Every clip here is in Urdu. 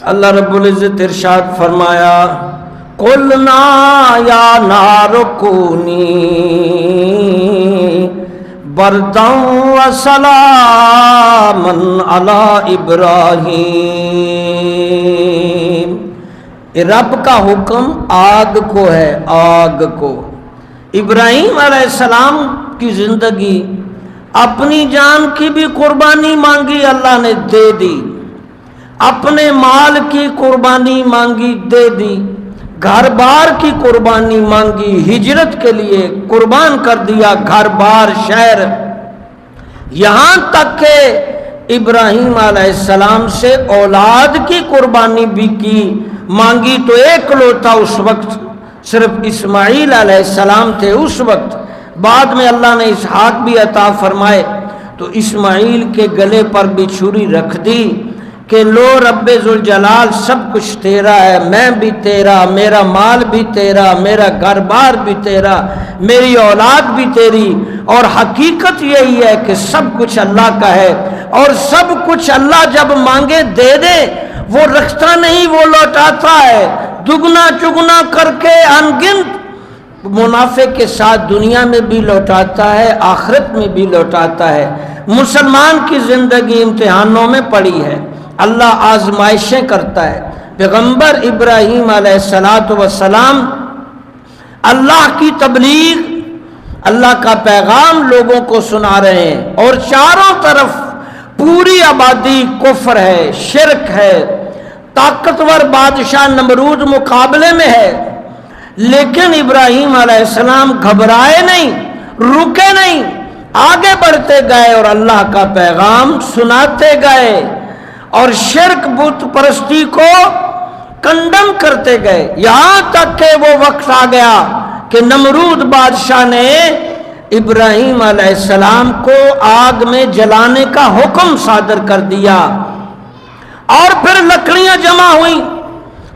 اللہ رب العزت ارشاد فرمایا قُلْنَا يَا نَارُ كُونِي بَرْدًا وَسَلَامًا عَلَىٰ إِبْرَاهِيمَ۔ رب کا حکم آگ کو ہے، آگ کو۔ ابراہیم علیہ السلام کی زندگی، اپنی جان کی بھی قربانی مانگی، اللہ نے دے دی، اپنے مال کی قربانی مانگی، دے دی، گھر بار کی قربانی مانگی، ہجرت کے لیے قربان کر دیا گھر بار شہر، یہاں تک کہ ابراہیم علیہ السلام سے اولاد کی قربانی بھی کی، مانگی تو ایک لوتا اس وقت صرف اسماعیل علیہ السلام تھے اس وقت، بعد میں اللہ نے اسحاق بھی عطا فرمائے تو اسماعیل کے گلے پر بھی چھری رکھ دی کہ لو رب ذوالجلال سب کچھ تیرا ہے، میں بھی تیرا، میرا مال بھی تیرا، میرا گھر بار بھی تیرا، میری اولاد بھی تیری، اور حقیقت یہی ہے کہ سب کچھ اللہ کا ہے، اور سب کچھ اللہ جب مانگے دے دے، وہ رکھتا نہیں، وہ لوٹاتا ہے، دگنا چگنا کر کے انگنت منافع کے ساتھ دنیا میں بھی لوٹاتا ہے، آخرت میں بھی لوٹاتا ہے۔ مسلمان کی زندگی امتحانوں میں پڑی ہے، اللہ آزمائشیں کرتا ہے۔ پیغمبر ابراہیم علیہ السلام اللہ کی تبلیغ، اللہ کا پیغام لوگوں کو سنا رہے ہیں، اور چاروں طرف پوری آبادی کفر ہے، شرک ہے، طاقتور بادشاہ نمرود مقابلے میں ہے، لیکن ابراہیم علیہ السلام گھبرائے نہیں، رکے نہیں، آگے بڑھتے گئے اور اللہ کا پیغام سناتے گئے، اور شرک بت پرستی کو کنڈم کرتے گئے، یہاں تک کہ وہ وقت آ گیا کہ نمرود بادشاہ نے ابراہیم علیہ السلام کو آگ میں جلانے کا حکم صادر کر دیا، اور پھر لکڑیاں جمع ہوئیں،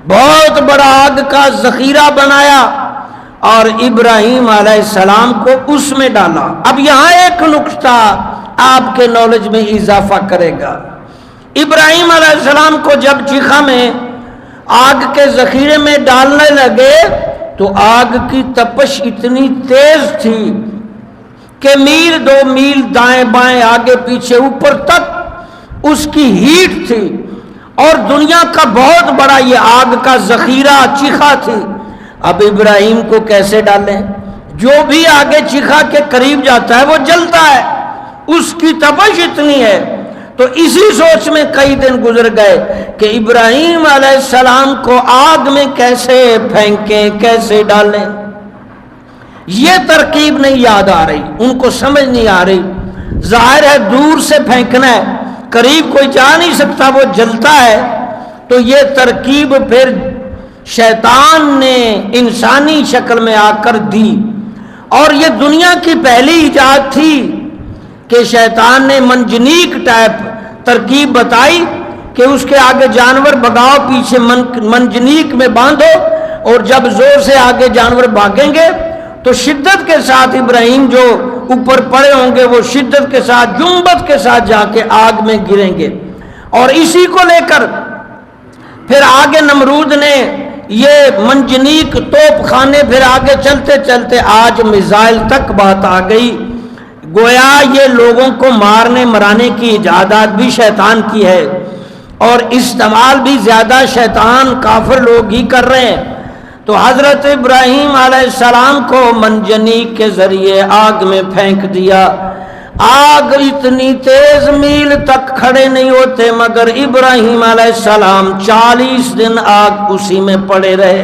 بہت بڑا آگ کا ذخیرہ بنایا اور ابراہیم علیہ السلام کو اس میں ڈالا۔ اب یہاں ایک نقطہ آپ کے نالج میں اضافہ کرے گا، ابراہیم علیہ السلام کو جب چیخا میں آگ کے ذخیرے میں ڈالنے لگے تو آگ کی تپش اتنی تیز تھی کہ میل دو میل دائیں بائیں آگے پیچھے اوپر تک اس کی ہیٹ تھی، اور دنیا کا بہت بڑا یہ آگ کا ذخیرہ چیخا تھی۔ اب ابراہیم کو کیسے ڈالیں؟ جو بھی آگے چیخا کے قریب جاتا ہے وہ جلتا ہے، اس کی تپش اتنی ہے۔ تو اسی سوچ میں کئی دن گزر گئے کہ ابراہیم علیہ السلام کو آگ میں کیسے پھینکیں، کیسے ڈالیں، یہ ترکیب نہیں یاد آ رہی، ان کو سمجھ نہیں آ رہی۔ ظاہر ہے دور سے پھینکنا ہے، قریب کوئی جا نہیں سکتا، وہ جلتا ہے، تو یہ ترکیب پھر شیطان نے انسانی شکل میں آ کر دی، اور یہ دنیا کی پہلی ایجاد تھی کہ شیطان نے منجنیق ٹائپ ترکیب بتائی کہ اس کے آگے جانور بگاؤ، پیچھے منجنیق میں باندھو، اور جب زور سے آگے جانور بھاگیں گے تو شدت کے ساتھ ابراہیم جو اوپر پڑے ہوں گے وہ شدت کے ساتھ جنبت کے ساتھ جا کے آگ میں گریں گے، اور اسی کو لے کر پھر آگے نمرود نے یہ منجنیق توپ خانے، پھر آگے چلتے چلتے آج میزائل تک بات آ گئی۔ گویا یہ لوگوں کو مارنے مرانے کی ایجادات بھی شیطان کی ہے، اور استعمال بھی زیادہ شیطان کافر لوگ ہی کر رہے ہیں۔ تو حضرت ابراہیم علیہ السلام کو منجنیق کے ذریعے آگ میں پھینک دیا، آگ اتنی تیز میل تک کھڑے نہیں ہوتے، مگر ابراہیم علیہ السلام 40 دن آگ اسی میں پڑے رہے،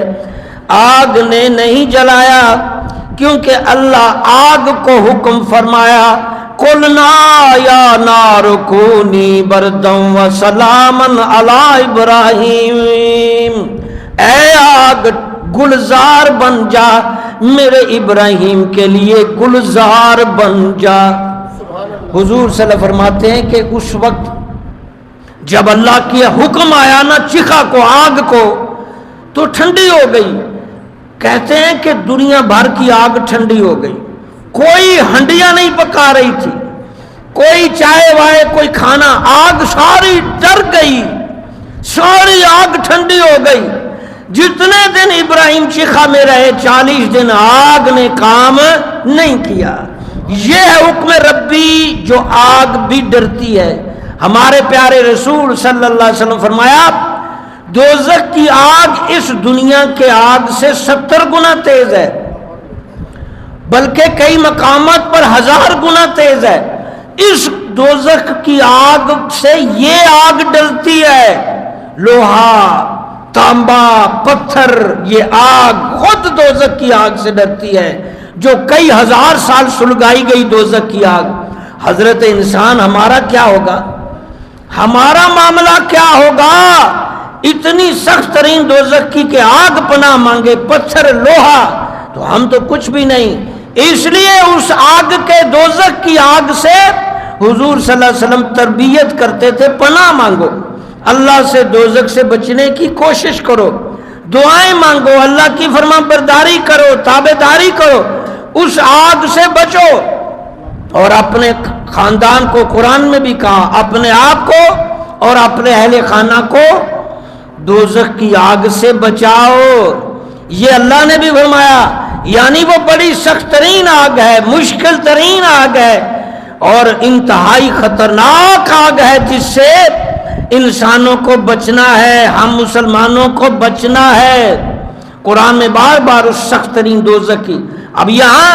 آگ نے نہیں جلایا، کیونکہ اللہ آگ کو حکم فرمایا قُلْنَا يَا نَارُ كُونِي بَرْدًا وَسَلَامًا عَلَىٰ إِبْرَاهِيمَ، اے آگ گلزار بن جا، میرے ابراہیم کے لیے گلزار بن جا۔ حضور صلی اللہ علیہ وسلم فرماتے ہیں کہ اس وقت جب اللہ کی حکم آیا نا چیخا کو، آگ کو، تو ٹھنڈی ہو گئی۔ کہتے ہیں کہ دنیا بھر کی آگ ٹھنڈی ہو گئی، کوئی ہنڈیاں نہیں پکا رہی تھی، کوئی چائے وائے کوئی کھانا، آگ ساری ڈر گئی، ساری آگ ٹھنڈی ہو گئی. جتنے دن ابراہیم چیخا میں رہے 40 دن آگ نے کام نہیں کیا. یہ ہے حکم ربی جو آگ بھی ڈرتی ہے. ہمارے پیارے رسول صلی اللہ علیہ وسلم فرمایا دوزخ کی آگ اس دنیا کے آگ سے 70 گنا تیز ہے، بلکہ کئی مقامات پر 1000 گنا تیز ہے. اس دوزخ کی آگ سے یہ آگ ڈرتی ہے. لوہا، تانبا، پتھر، یہ آگ خود دوزخ کی آگ سے ڈرتی ہے جو کئی 1000 سال سلگائی گئی دوزخ کی آگ. حضرت انسان ہمارا کیا ہوگا؟ ہمارا معاملہ کیا ہوگا؟ اتنی سخت ترین دوزخ کی کہ آگ پناہ مانگے، پتھر، لوہا، تو ہم تو کچھ بھی نہیں. اس لیے اس آگ کے دوزخ کی آگ سے حضور صلی اللہ علیہ وسلم تربیت کرتے تھے، پناہ مانگو، اللہ سے دوزخ سے بچنے کی کوشش کرو، دعائیں مانگو، اللہ کی فرما برداری کرو، تابعداری کرو، اس آگ سے بچو. اور اپنے خاندان کو قرآن میں بھی کہا، اپنے آپ کو اور اپنے اہل خانہ کو دوزخ کی آگ سے بچاؤ. یہ اللہ نے بھی فرمایا. یعنی وہ بڑی سخت ترین آگ ہے، مشکل ترین آگ ہے اور انتہائی خطرناک آگ ہے جس سے انسانوں کو بچنا ہے، ہم مسلمانوں کو بچنا ہے. قرآن میں بار بار اس سخت ترین دوزخ کی. اب یہاں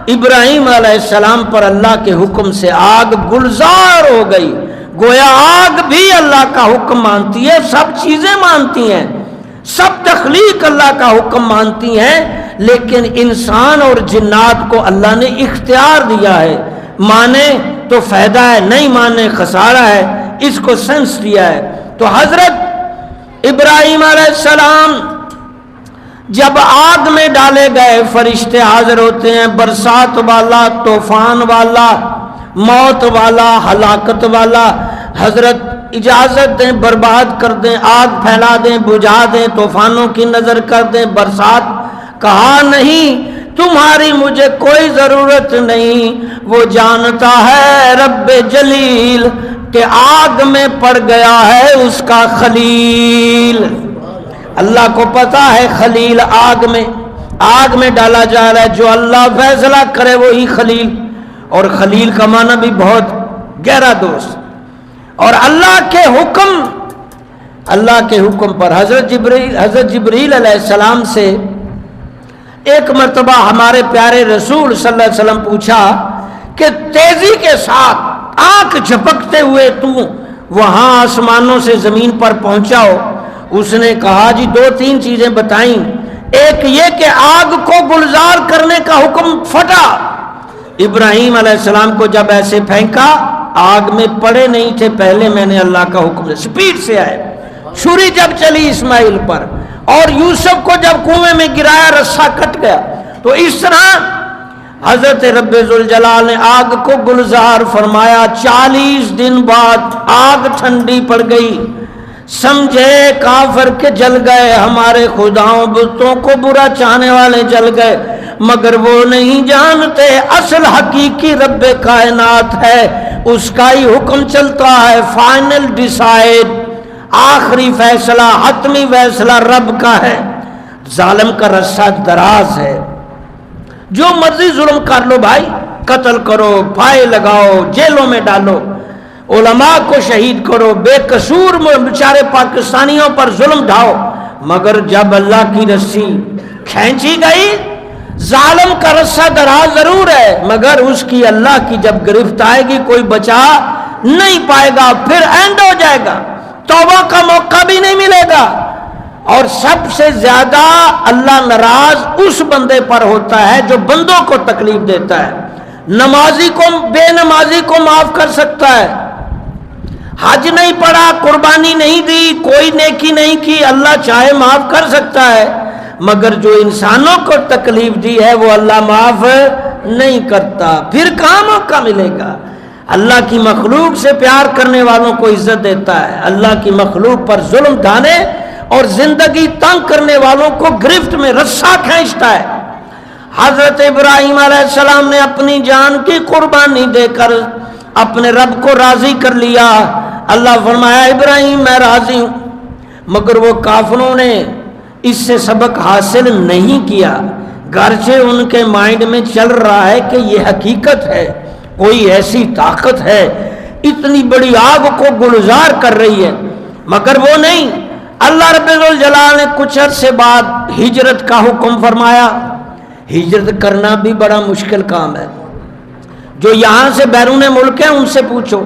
ابراہیم علیہ السلام پر اللہ کے حکم سے آگ گلزار ہو گئی. گویا آگ بھی اللہ کا حکم مانتی ہے، سب چیزیں مانتی ہیں، سب تخلیق اللہ کا حکم مانتی ہیں، لیکن انسان اور جنات کو اللہ نے اختیار دیا ہے. مانے تو فائدہ ہے، نہیں مانے خسارہ ہے، اس کو سینس دیا ہے. تو حضرت ابراہیم علیہ السلام جب آگ میں ڈالے گئے، فرشتے حاضر ہوتے ہیں، برسات والا، طوفان والا، موت والا، ہلاکت والا. حضرت اجازت دیں، برباد کر دیں، آگ پھیلا دیں، بجھا دیں، طوفانوں کی نظر کر دیں، برسات. کہا نہیں، تمہاری مجھے کوئی ضرورت نہیں. وہ جانتا ہے رب جلیل کہ آگ میں پڑ گیا ہے اس کا خلیل. اللہ کو پتا ہے خلیل آگ میں ڈالا جا رہا ہے. جو اللہ فیصلہ کرے وہی خلیل. اور خلیل کا معنی بھی بہت گہرا دوست. اور اللہ کے حکم پر حضرت جبریل علیہ السلام سے ایک مرتبہ ہمارے پیارے رسول صلی اللہ علیہ وسلم پوچھا کہ تیزی کے ساتھ آنکھ جھپکتے ہوئے تو وہاں آسمانوں سے زمین پر پہنچا ہو. اس نے کہا جی 2-3 چیزیں بتائیں. ایک یہ کہ آگ کو گلزار کرنے کا حکم پھٹا. ابراہیم علیہ السلام کو جب ایسے پھینکا آگ میں پڑے نہیں تھے، پہلے میں نے اللہ کا حکم دیا، سپیڈ سے آئے. چھری جب چلی اسماعیل پر اور یوسف کو جب کنویں میں گرایا رسا کٹ گیا. تو اس طرح حضرت رب ذوالجلال نے آگ کو گلزار فرمایا. 40 دن بعد آگ ٹھنڈی پڑ گئی. سمجھے کافر کے جل گئے، ہمارے خداؤں بتوں کو برا چاہنے والے جل گئے، مگر وہ نہیں جانتے اصل حقیقی رب کائنات ہے، اس کا ہی حکم چلتا ہے. فائنل ڈیسائیڈ، آخری فیصلہ، حتمی فیصلہ رب کا ہے. ظالم کا رسہ دراز ہے، جو مرضی ظلم کر لو بھائی، قتل کرو، پھائے لگاؤ، جیلوں میں ڈالو، علماء کو شہید کرو، بے قصور بیچارے پاکستانیوں پر ظلم ڈھاؤ، مگر جب اللہ کی رسی کھینچی گئی، ظالم کا رسہ دراز ضرور ہے، مگر اس کی اللہ کی جب گرفت آئے گی کوئی بچا نہیں پائے گا، پھر اینڈ ہو جائے گا، توبہ کا موقع بھی نہیں ملے گا. اور سب سے زیادہ اللہ ناراض اس بندے پر ہوتا ہے جو بندوں کو تکلیف دیتا ہے. نمازی کو بے نمازی کو معاف کر سکتا ہے، حج نہیں پڑھا، قربانی نہیں دی، کوئی نیکی نہیں کی، اللہ چاہے معاف کر سکتا ہے، مگر جو انسانوں کو تکلیف دی ہے وہ اللہ معاف نہیں کرتا. پھر کہاں موقع ملے گا؟ اللہ کی مخلوق سے پیار کرنے والوں کو عزت دیتا ہے، اللہ کی مخلوق پر ظلم ڈھانے اور زندگی تنگ کرنے والوں کو گرفت میں رسا کھینچتا ہے. حضرت ابراہیم علیہ السلام نے اپنی جان کی قربانی دے کر اپنے رب کو راضی کر لیا. اللہ فرمایا ابراہیم میں راضی ہوں، مگر وہ کافروں نے اس سے سبق حاصل نہیں کیا، گرچہ ان کے مائنڈ میں چل رہا ہے کہ یہ حقیقت ہے، کوئی ایسی طاقت ہے اتنی بڑی آگ کو گلزار کر رہی ہے، مگر وہ نہیں۔ اللہ رب الجلال نے کچھ عرصے بعد ہجرت کا حکم فرمایا۔ ہجرت کرنا بھی بڑا مشکل کام ہے، جو یہاں سے بیرون ملک ہیں ان سے پوچھو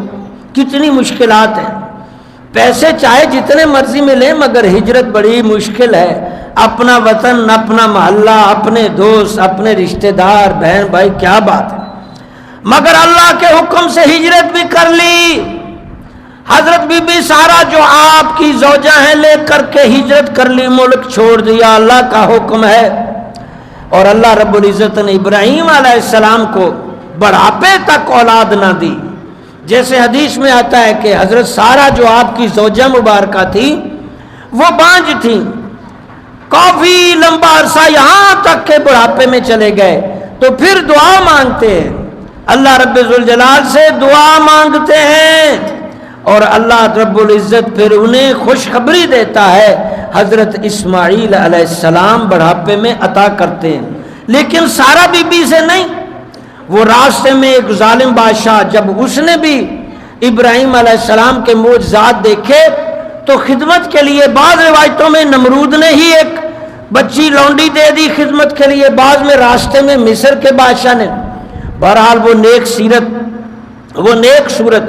کتنی مشکلات ہیں، پیسے چاہے جتنے مرضی ملیں مگر ہجرت بڑی مشکل ہے۔ اپنا وطن، اپنا محلہ، اپنے دوست، اپنے رشتہ دار، بہن بھائی، کیا بات ہے، مگر اللہ کے حکم سے ہجرت بھی کر لی۔ حضرت بی بی سارا جو آپ کی زوجہ ہیں لے کر کے ہجرت کر لی، ملک چھوڑ دیا، اللہ کا حکم ہے۔ اور اللہ رب العزت نے ابراہیم علیہ السلام کو بڑھاپے تک اولاد نہ دی، جیسے حدیث میں آتا ہے کہ حضرت سارا جو آپ کی زوجہ مبارکہ تھی وہ بانجھ تھی، کافی لمبا عرصہ یہاں تک کہ بڑھاپے میں چلے گئے، تو پھر دعا مانگتے ہیں، اللہ رب ذوالجلال سے دعا مانگتے ہیں، اور اللہ رب العزت پھر انہیں خوشخبری دیتا ہے، حضرت اسماعیل علیہ السلام بڑھاپے میں عطا کرتے ہیں۔ لیکن سارا بی بی سے نہیں، وہ راستے میں ایک ظالم بادشاہ، جب اس نے بھی ابراہیم علیہ السلام کے معجزات دیکھے تو خدمت کے لیے، بعض روایتوں میں نمرود نے ہی ایک بچی لونڈی دے دی خدمت کے لیے، بعض میں راستے میں مصر کے بادشاہ نے۔ بہرحال وہ نیک صورت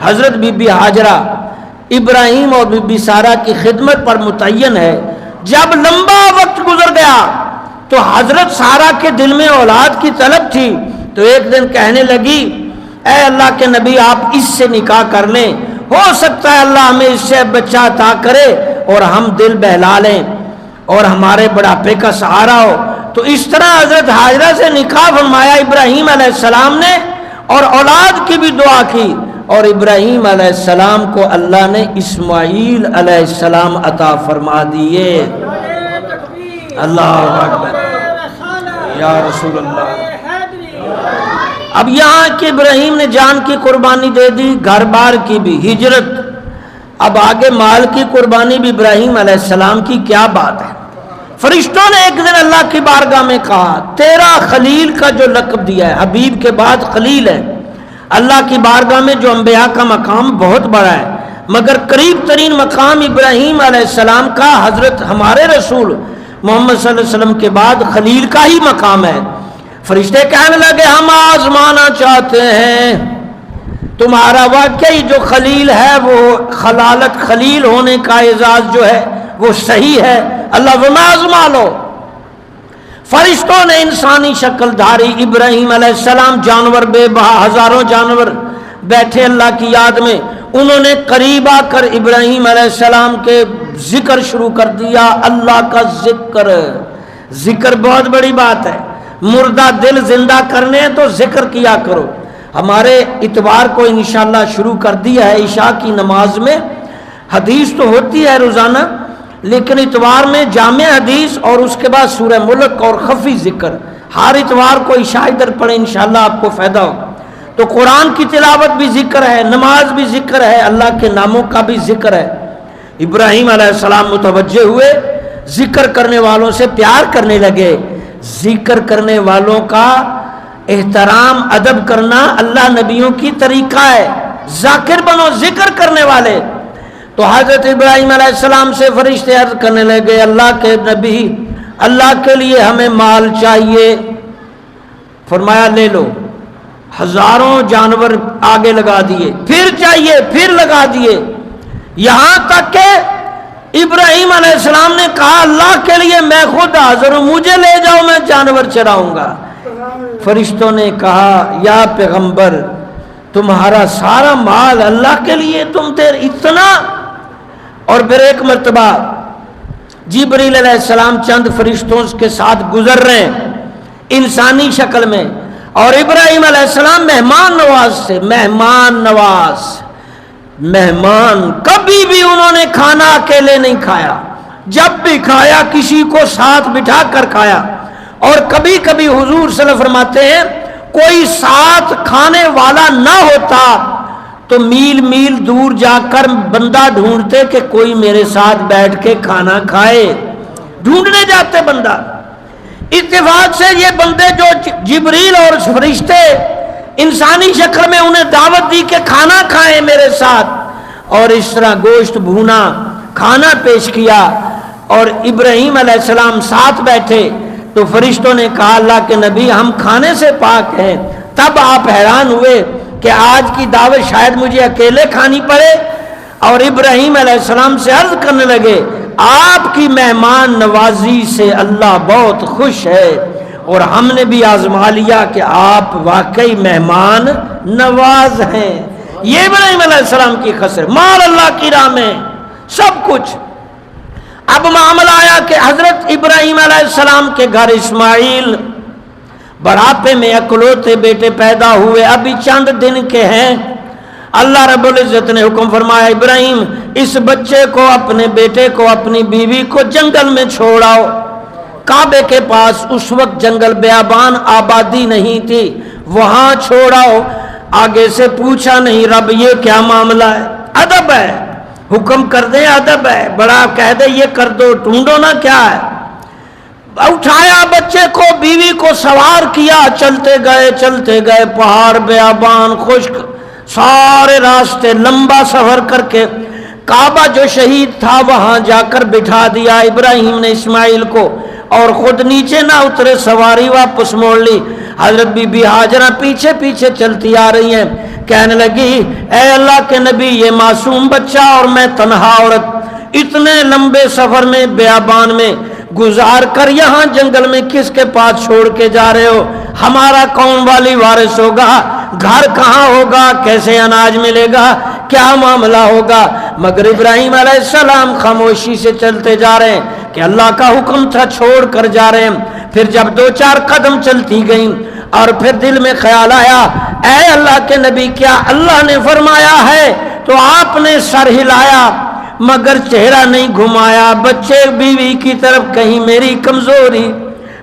حضرت بی بی ہاجرہ ابراہیم اور بی بی سارا کی خدمت پر متعین ہے۔ جب لمبا وقت گزر گیا تو حضرت سارا کے دل میں اولاد کی طلب تھی، تو ایک دن کہنے لگی، اے اللہ کے نبی آپ اس سے نکاح کر لیں، ہو سکتا ہے اللہ ہمیں اس سے بچہ عطا کرے اور ہم دل بہلا لیں اور ہمارے بڑھاپے کا سہارا ہو۔ تو اس طرح حضرت ہاجرہ سے نکاح فرمایا ابراہیم علیہ السلام نے، اور اولاد کی بھی دعا کی، اور ابراہیم علیہ السلام کو اللہ نے اسماعیل علیہ السلام عطا فرما دیے۔ اللہ اکبر یا رسول اللہ۔ اب یہاں کہ ابراہیم نے جان کی قربانی دے دی، گھر بار کی بھی، ہجرت، اب آگے مال کی قربانی بھی ابراہیم علیہ السلام کی، کیا بات ہے۔ فرشتوں نے ایک دن اللہ کی بارگاہ میں کہا، تیرا خلیل کا جو لقب دیا ہے، حبیب کے بعد خلیل ہے، اللہ کی بارگاہ میں جو انبیاء کا مقام بہت بڑا ہے، مگر قریب ترین مقام ابراہیم علیہ السلام کا حضرت ہمارے رسول محمد صلی اللہ علیہ وسلم کے بعد خلیل کا ہی مقام ہے۔ فرشتے کہنے لگے، ہم آزمانا چاہتے ہیں تمہارا واقعی جو خلیل ہے وہ خلالت، خلیل ہونے کا اعزاز جو ہے وہ صحیح ہے، اللہ وما آزما لو۔ فرشتوں نے انسانی شکل دھاری، ابراہیم علیہ السلام جانور بے بہا، ہزاروں جانور بیٹھے اللہ کی یاد میں، انہوں نے قریب آ کر ابراہیم علیہ السلام کے ذکر شروع کر دیا، اللہ کا ذکر۔ ذکر بہت بڑی بات ہے، مردہ دل زندہ کرنے تو ذکر کیا کرو۔ ہمارے اتوار کو انشاءاللہ شروع کر دیا ہے، عشاء کی نماز میں حدیث تو ہوتی ہے روزانہ، لیکن اتوار میں جامع حدیث اور اس کے بعد سورہ ملک اور خفی ذکر، ہر اتوار کو عشاء ادھر پڑھیں، انشاءاللہ آپ کو فائدہ ہو۔ تو قرآن کی تلاوت بھی ذکر ہے، نماز بھی ذکر ہے، اللہ کے ناموں کا بھی ذکر ہے۔ ابراہیم علیہ السلام متوجہ ہوئے، ذکر کرنے والوں سے پیار کرنے لگے۔ ذکر کرنے والوں کا احترام ادب کرنا اللہ نبیوں کی طریقہ ہے، ذاکر بنو ذکر کرنے والے۔ تو حضرت ابراہیم علیہ السلام سے فرشتے عرض کرنے لگے، اللہ کے نبی، اللہ کے لیے ہمیں مال چاہیے۔ فرمایا لے لو، ہزاروں جانور آگے لگا دیے، پھر چاہیے، پھر لگا دیے، یہاں تک کہ ابراہیم علیہ السلام نے کہا اللہ کے لیے میں خود حاضر ہوں، مجھے لے جاؤ، میں جانور چراؤں گا۔ فرشتوں نے کہا یا پیغمبر، تمہارا سارا مال اللہ کے لیے، تم تیر اتنا۔ اور پھر ایک مرتبہ جبریل علیہ السلام چند فرشتوں کے ساتھ گزر رہے ہیں انسانی شکل میں، اور ابراہیم علیہ السلام مہمان نواز سے، مہمان کبھی بھی انہوں نے کھانا اکیلے نہیں کھایا، جب بھی کھایا کسی کو ساتھ بٹھا کر کھایا۔ اور کبھی کبھی حضور صلی اللہ علیہ وسلم فرماتے ہیں کوئی ساتھ کھانے والا نہ ہوتا تو میل میل دور جا کر بندہ ڈھونڈتے کہ کوئی میرے ساتھ بیٹھ کے کھانا کھائے، ڈھونڈنے جاتے بندہ۔ اتفاق سے یہ بندے جو جبریل اور فرشتے انسانی شکل میں انہیں دعوت دی کہ کھانا کھائیں میرے ساتھ، اور اس طرح گوشت بھونا کھانا پیش کیا اور ابراہیم علیہ السلام ساتھ بیٹھے، تو فرشتوں نے کہا اللہ کے نبی ہم کھانے سے پاک ہیں۔ تب آپ حیران ہوئے کہ آج کی دعوت شاید مجھے اکیلے کھانی پڑے، اور ابراہیم علیہ السلام سے عرض کرنے لگے آپ کی مہمان نوازی سے اللہ بہت خوش ہے، اور ہم نے بھی آزما لیا کہ آپ واقعی مہمان نواز ہیں۔ یہ ابراہیم علیہ السلام کی خصلت، مال اللہ کی راہ میں سب کچھ۔ اب معاملہ آیا کہ حضرت ابراہیم علیہ السلام کے گھر اسماعیل بڑھاپے میں اکلوتے بیٹے پیدا ہوئے، ابھی چند دن کے ہیں۔ اللہ رب العزت نے حکم فرمایا ابراہیم اس بچے کو، اپنے بیٹے کو، اپنی بیوی کو جنگل میں چھوڑاؤ۔ کعبے کے پاس اس وقت جنگل بیابان آبادی نہیں تھی، وہاں چھوڑاؤ۔ آگے سے پوچھا نہیں رب یہ کیا معاملہ ہے، ادب ہے، حکم کر دیں ادب ہے، بڑا کہہ دے یہ کر دو ڈھونڈو نا کیا ہے۔ اٹھایا بچے کو، بیوی کو سوار کیا، چلتے گئے پہاڑ بیابان خشک سارے راستے، لمبا سفر کر کے کعبہ جو شہید تھا وہاں جا کر بٹھا دیا ابراہیم نے اسماعیل کو، اور خود نیچے نہ اترے، سواری واپس موڑ لی۔ حضرت بی بی ہاجرہ پیچھے پیچھے چلتی آ رہی ہیں، کہنے لگی اے اللہ کے نبی یہ معصوم بچہ اور میں تنہا عورت اتنے لمبے سفر میں بیابان میں گزار کر یہاں جنگل میں کس کے پاس چھوڑ کے جا رہے ہو؟ ہمارا کون والی وارث ہوگا؟ گھر کہاں ہوگا؟ کیسے اناج ملے گا؟ کیا معاملہ ہوگا؟ مگر ابراہیم علیہ السلام خاموشی سے چلتے جا رہے ہیں کہ اللہ کا حکم تھا، چھوڑ کر جا رہے ہیں۔ پھر جب 2-4 قدم چلتی گئیں اور پھر دل میں خیال آیا اے اللہ کے نبی کیا اللہ نے فرمایا ہے؟ تو آپ نے سر ہلایا مگر چہرہ نہیں گھمایا، بچے بیوی کی طرف، کہیں میری کمزوری،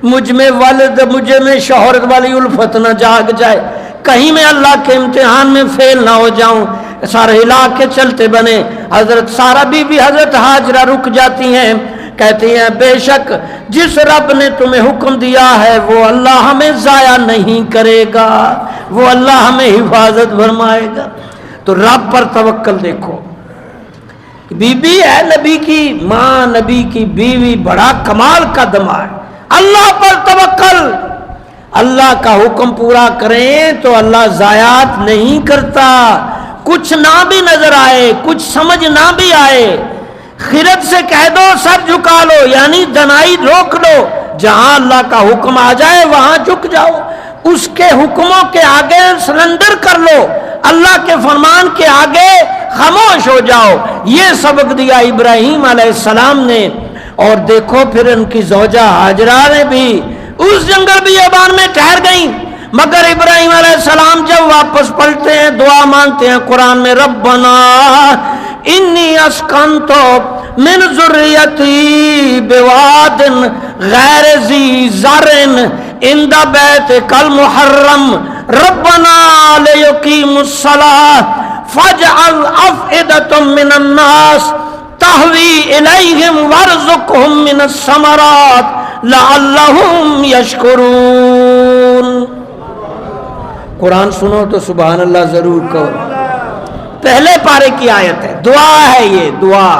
مجھ میں والد، مجھے میں شوہرت والی الفت نہ جاگ جائے، کہیں میں اللہ کے امتحان میں فیل نہ ہو جاؤں۔ سر ہلا کے چلتے بنے۔ حضرت سارہ بی بی حضرت ہاجرہ رک جاتی ہیں، کہتی ہیں بے شک جس رب نے تمہیں حکم دیا ہے وہ اللہ ہمیں ضائع نہیں کرے گا، وہ اللہ ہمیں حفاظت فرمائے گا۔ تو رب پر توکل دیکھو، بی بی ہے نبی کی ماں، نبی کی بیوی، بڑا کمال کا دماغ، اللہ پر توکل۔ اللہ کا حکم پورا کریں تو اللہ ضائعات نہیں کرتا، کچھ نہ بھی نظر آئے، کچھ سمجھ نہ بھی آئے، خرد سے کہہ دو سر جھکا لو، یعنی دنائی روک لو، جہاں اللہ کا حکم آ جائے وہاں جھک جاؤ، اس کے حکموں کے آگے سرنڈر کر لو، اللہ کے فرمان کے آگے خاموش ہو جاؤ۔ یہ سبق دیا ابراہیم علیہ السلام نے۔ اور دیکھو پھر ان کی زوجہ ہاجرہ نے بھی اس جنگل بیابان میں ٹھہر گئیں، مگر ابراہیم علیہ السلام جب واپس پلٹتے ہیں دعا مانگتے ہیں قرآن میں ربنا انی اسکنت من ذریتی بواد غیر ذی زرع عند بیتک المحرم ربنا لیقیموا الصلاۃ فاجعل افئدة من الناس تہوی الیہم وارزقہم من الثمرات لعلہم یشکرون۔ قرآن سنو تو سبحان اللہ ضرور کہو۔ پہلے پارے کی آیت ہے، دعا ہے یہ دعا۔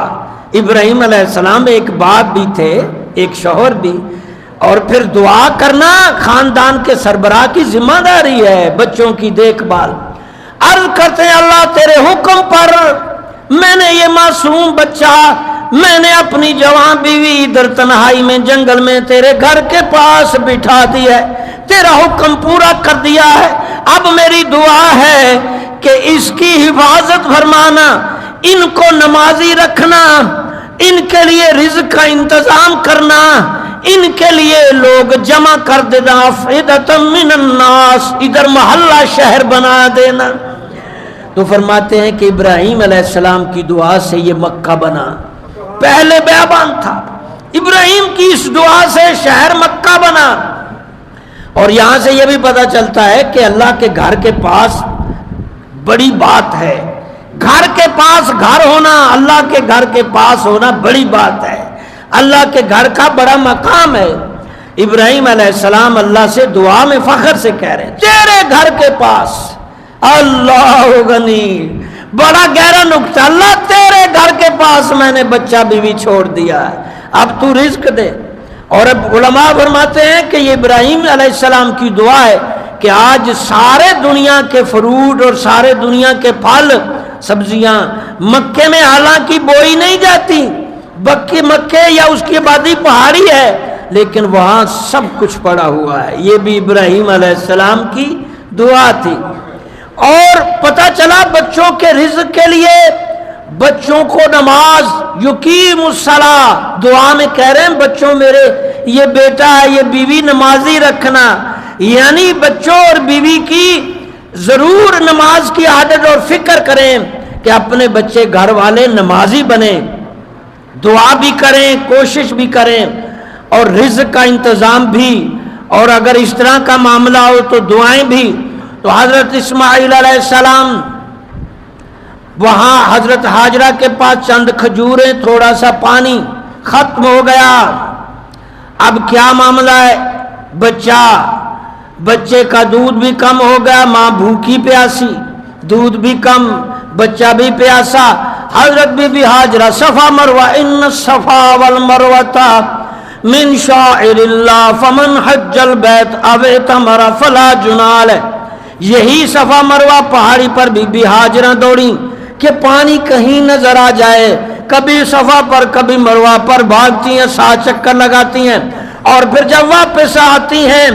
ابراہیم علیہ السلام ایک باپ بھی تھے، ایک شوہر بھی، اور پھر دعا کرنا خاندان کے سربراہ کی ذمہ داری ہے، بچوں کی دیکھ بھال۔ عرض کرتے ہیں اللہ تیرے حکم پر میں نے یہ معصوم بچہ، میں نے اپنی جوان بیوی ادھر تنہائی میں جنگل میں تیرے گھر کے پاس بٹھا دیا ہے، تیرا حکم پورا کر دیا ہے۔ اب میری دعا ہے کہ اس کی حفاظت فرمانا، ان کو نمازی رکھنا، ان کے لیے رزق کا انتظام کرنا، ان کے لیے لوگ جمع کر دینا، افئدۃ من الناس، ادھر محلہ شہر بنا دینا۔ تو فرماتے ہیں کہ ابراہیم علیہ السلام کی دعا سے یہ مکہ بنا، پہلے بیابان تھا، ابراہیم کی اس دعا سے شہر مکہ بنا۔ اور یہاں سے یہ بھی پتہ چلتا ہے کہ اللہ کے گھر کے پاس بڑی بات ہے، گھر کے پاس گھر ہونا، اللہ کے گھر کے پاس ہونا بڑی بات ہے، اللہ کے گھر کا بڑا مقام ہے۔ ابراہیم علیہ السلام اللہ سے دعا میں فخر سے کہہ رہے ہیں تیرے گھر کے پاس، اللہ غنی، بڑا گہرا نقطہ، اللہ تیرے گھر کے پاس میں نے بچہ بیوی چھوڑ دیا ہے، اب تو رزق دے۔ اور اب علماء فرماتے ہیں کہ یہ ابراہیم علیہ السلام کی دعا ہے کہ آج سارے دنیا کے فروٹ اور سارے دنیا کے پھل سبزیاں مکے میں حالانکہ بوئی نہیں جاتی، مکے یا اس کی آبادی پہاڑی ہے، لیکن وہاں سب کچھ پڑا ہوا ہے۔ یہ بھی ابراہیم علیہ السلام کی دعا تھی۔ اور پتہ چلا بچوں کے رزق کے لیے بچوں کو نماز، یقیم الصلاۃ، دعا میں کہہ رہے ہیں بچوں میرے یہ بیٹا ہے یہ بیوی نمازی رکھنا، یعنی بچوں اور بیوی کی ضرور نماز کی عادت اور فکر کریں کہ اپنے بچے گھر والے نمازی بنیں، دعا بھی کریں، کوشش بھی کریں، اور رزق کا انتظام بھی، اور اگر اس طرح کا معاملہ ہو تو دعائیں بھی۔ تو حضرت اسماعیل علیہ السلام وہاں حضرت ہاجرہ کے پاس چند کھجوریں، تھوڑا سا پانی، ختم ہو گیا۔ اب کیا معاملہ ہے؟ بچے کا دودھ بھی کم ہو گیا، ماں بھوکی پیاسی، دودھ بھی کم، بچہ بھی پیاسا۔ حضرت بی بی ہاجرہ صفا مروہ، ان الصفا والمروہ من شعائر اللہ فمن حج البیت او اعتمر فلا جناح علیہ۔ یہی صفا مروہ پہاڑی پر بی بی ہاجرہ دوڑی کہ پانی کہیں نظر آ جائے، کبھی صفا پر کبھی مروہ پر بھاگتی ہیں، 7 چکر لگاتی ہیں، اور پھر جب واپس آتی ہیں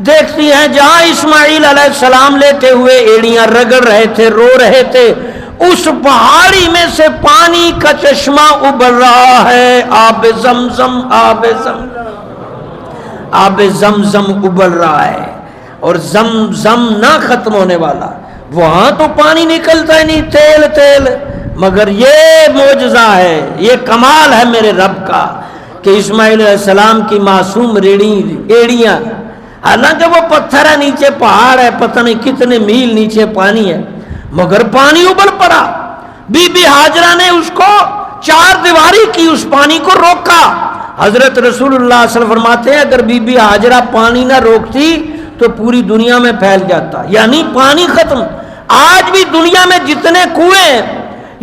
دیکھتی ہیں جہاں اسماعیل علیہ السلام لیٹے ہوئے ایڑیاں رگڑ رہے تھے، رو رہے تھے، اس پہاڑی میں سے پانی کا چشمہ ابل رہا ہے، آب زمزم، آب زمزم ابل رہا ہے، اور زمزم نہ ختم ہونے والا۔ وہاں تو پانی نکلتا ہی نہیں، تیل، مگر یہ معجزہ ہے، یہ کمال ہے میرے رب کا کہ اسماعیل علیہ السلام کی معصوم ایڑیاں، حالانکہ وہ پتھر ہے، نیچے پہاڑ ہے، پتہ نہیں کتنے میل نیچے پانی ہے، مگر پانی ابل پڑا۔ بی بی ہاجرہ نے اس کو 4 دیواری کی، اس پانی کو روکا۔ حضرت رسول اللہ صلی اللہ علیہ وسلم فرماتے ہیں اگر بی بی ہاجرہ پانی نہ روکتی تو پوری دنیا میں پھیل جاتا، یعنی پانی ختم۔ آج بھی دنیا میں جتنے کنویں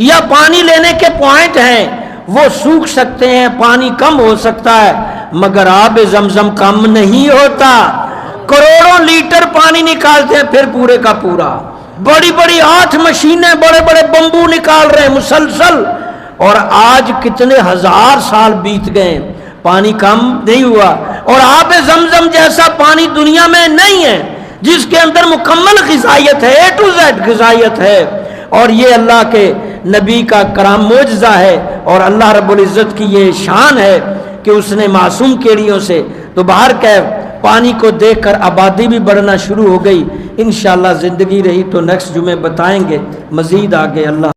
یا پانی لینے کے پوائنٹ ہیں وہ سوکھ سکتے ہیں، پانی کم ہو سکتا ہے، مگر آب زمزم کم نہیں ہوتا۔ کروڑوں لیٹر پانی نکالتے ہیں پھر پورے کا پورا، بڑی بڑی 8 مشینیں بڑے بڑے بمبو نکال رہے ہیں مسلسل، اور آج کتنے ہزار سال بیت گئے، پانی کم نہیں ہوا۔ اور آب زمزم جیسا پانی دنیا میں نہیں ہے جس کے اندر مکمل غذائیت ہے، A to Z غذائیت ہے، اور یہ اللہ کے نبی کا کرام معجزہ ہے، اور اللہ رب العزت کی یہ شان ہے کہ اس نے معصوم کیڑیوں سے تو باہر پانی کو دیکھ کر آبادی بھی بڑھنا شروع ہو گئی۔ انشاءاللہ زندگی رہی تو نیکسٹ جمعے بتائیں گے مزید آگے۔ اللہ